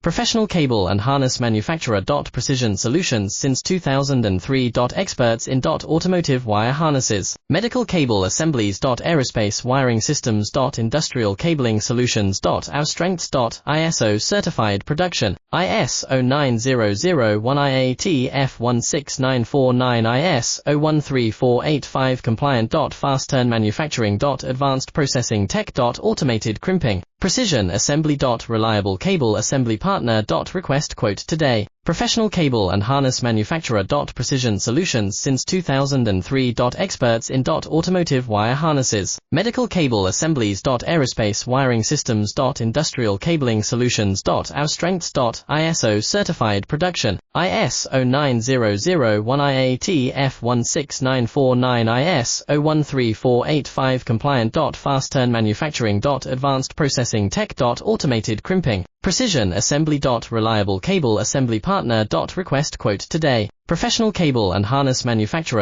Professional cable and harness manufacturer. Precision solutions since 2003. Experts in automotive wire harnesses, medical cable assemblies. Aerospace wiring systems. Industrial cabling solutions. Our strengths. ISO certified production, ISO 9001 IAT F16949 ISO 13485 compliant. Fast turn manufacturing. Advanced processing tech. Automated crimping, precision assembly. Reliable cable assembly partner. Request quote today. Professional cable and harness manufacturer. Precision solutions since 2003. Experts in automotive wire harnesses, medical cable assemblies. Aerospace wiring systems. Industrial cabling solutions. Our strengths. ISO certified production, ISO 9001 IAT F16949 ISO 13485 compliant. Fast turn manufacturing. Advanced processing tech. Automated crimping, precision assembly. Reliable cable assembly partner. Request quote today. Professional cable and harness manufacturer.